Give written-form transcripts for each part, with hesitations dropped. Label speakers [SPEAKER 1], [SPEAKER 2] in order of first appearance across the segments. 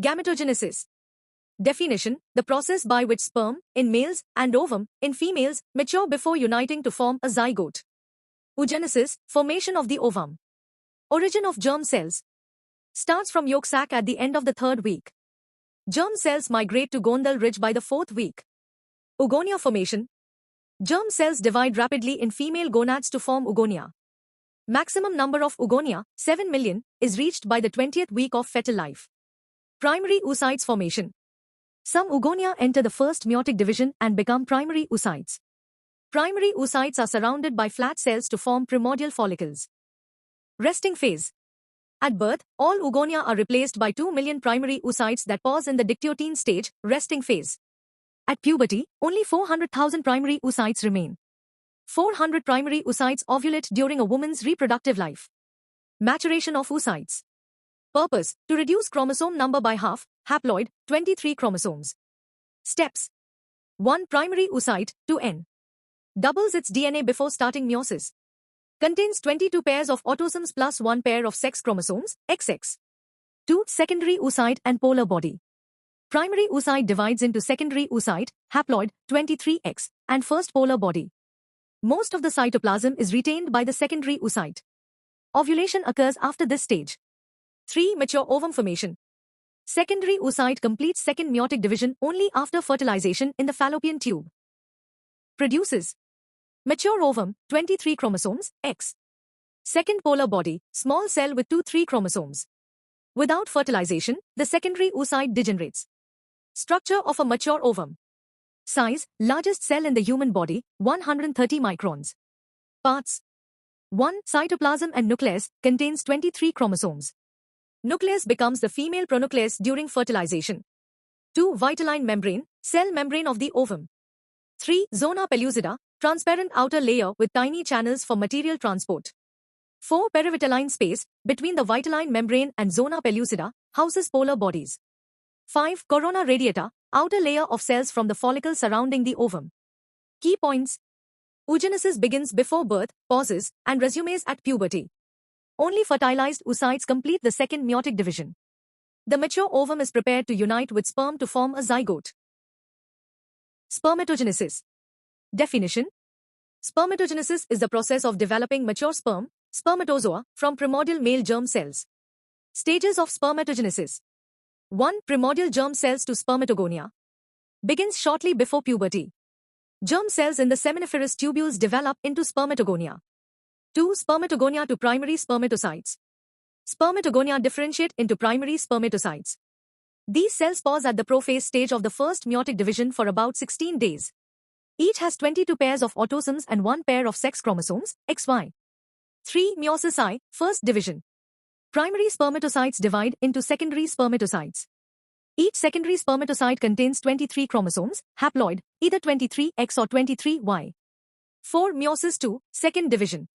[SPEAKER 1] Gametogenesis. Definition: the process by which sperm, in males, and ovum, in females, mature before uniting to form a zygote. Oogenesis, formation of the ovum. Origin of germ cells. Starts from yolk sac at the end of the 3rd week. Germ cells migrate to Gondal ridge by the 4th week. Oogonia formation. Germ cells divide rapidly in female gonads to form oogonia. Maximum number of oogonia, 7 million, is reached by the 20th week of fetal life. Primary oocytes formation. Some oogonia enter the first meiotic division and become primary oocytes. Primary oocytes are surrounded by flat cells to form primordial follicles. Resting phase. At birth, all oogonia are replaced by 2 million primary oocytes that pause in the dictyotene stage, resting phase. At puberty, only 400,000 primary oocytes remain. 400 primary oocytes ovulate during a woman's reproductive life. Maturation of oocytes. Purpose: to reduce chromosome number by half, haploid, 23 chromosomes. Steps. 1. Primary oocyte, 2N. Doubles its DNA before starting meiosis. Contains 22 pairs of autosomes plus 1 pair of sex chromosomes, XX. 2. Secondary oocyte and polar body. Primary oocyte divides into secondary oocyte, haploid, 23X, and first polar body. Most of the cytoplasm is retained by the secondary oocyte. Ovulation occurs after this stage. 3. Mature ovum formation. Secondary oocyte completes second meiotic division only after fertilization in the fallopian tube. Produces mature ovum, 23 chromosomes, X. Second polar body, small cell with 2-3 chromosomes. Without fertilization, the secondary oocyte degenerates. Structure of a mature ovum. Size: largest cell in the human body, 130 microns. Parts: 1. Cytoplasm and nucleus, contains 23 chromosomes. Nucleus becomes the female pronucleus during fertilization. 2. Vitelline membrane, cell membrane of the ovum. 3. Zona pellucida, transparent outer layer with tiny channels for material transport. 4. Perivitelline space, between the vitelline membrane and zona pellucida, houses polar bodies. 5. Corona radiata, outer layer of cells from the follicle surrounding the ovum. Key points. Oogenesis begins before birth, pauses, and resumes at puberty. Only fertilized oocytes complete the second meiotic division. The mature ovum is prepared to unite with sperm to form a zygote. Spermatogenesis. Definition: spermatogenesis is the process of developing mature sperm, spermatozoa, from primordial male germ cells. Stages of spermatogenesis. 1. Primordial germ cells to spermatogonia. Begins shortly before puberty. Germ cells in the seminiferous tubules develop into spermatogonia. 2. Spermatogonia to primary spermatocytes. Spermatogonia differentiate into primary spermatocytes. These cells pause at the prophase stage of the first meiotic division for about 16 days. Each has 22 pairs of autosomes and 1 pair of sex chromosomes, XY. 3. Meiosis I, first division. Primary spermatocytes divide into secondary spermatocytes. Each secondary spermatocyte contains 23 chromosomes, haploid, either 23X or 23Y. 4. Meiosis II, second division.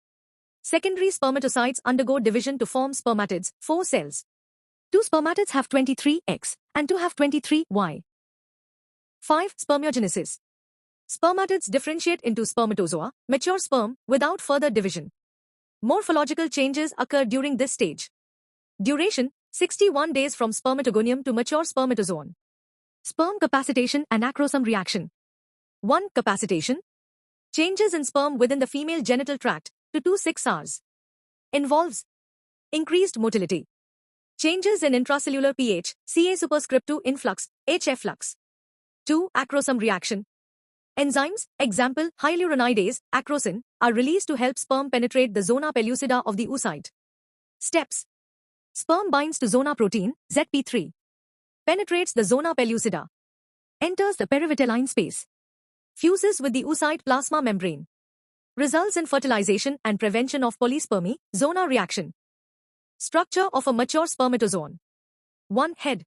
[SPEAKER 1] Secondary spermatocytes undergo division to form spermatids, 4 cells. 2 spermatids have 23X, and 2 have 23Y. 5. Spermiogenesis. Spermatids differentiate into spermatozoa, mature sperm, without further division. Morphological changes occur during this stage. Duration: 61 days from spermatogonium to mature spermatozoon. Sperm capacitation and acrosome reaction. 1. Capacitation. Changes in sperm within the female genital tract, to 2-6 hours. Involves increased motility. Changes in intracellular pH, Ca superscript 2 influx, HF flux. 2. Acrosome reaction. Enzymes, example, hyaluronidase, acrosin, are released to help sperm penetrate the zona pellucida of the oocyte. Steps. Sperm binds to zona protein, ZP3. Penetrates the zona pellucida. Enters the perivitelline space. Fuses with the oocyte plasma membrane. Results in fertilization and prevention of polyspermy, zona reaction. Structure of a mature spermatozoon. 1. Head.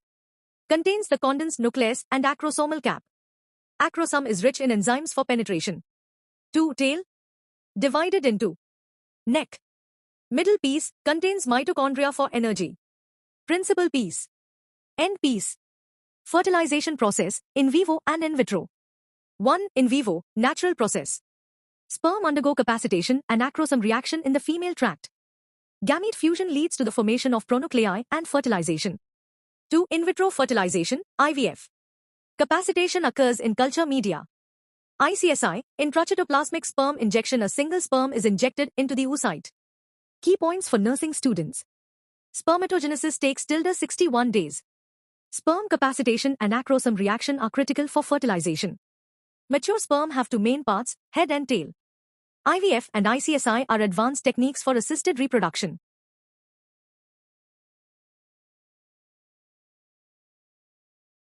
[SPEAKER 1] Contains the condensed nucleus and acrosomal cap. Acrosome is rich in enzymes for penetration. 2. Tail. Divided into neck. Middle piece contains mitochondria for energy. Principal piece. End piece. Fertilization process, in vivo and in vitro. 1. In vivo, natural process. Sperm undergo capacitation and acrosome reaction in the female tract. Gamete fusion leads to the formation of pronuclei and fertilization. 2. In vitro fertilization, IVF. Capacitation occurs in culture media. ICSI, intracytoplasmic sperm injection. A single sperm is injected into the oocyte. Key points for nursing students. Spermatogenesis takes till 61 days. Sperm capacitation and acrosome reaction are critical for fertilization. Mature sperm have two main parts, head and tail. IVF and ICSI are advanced techniques for assisted reproduction.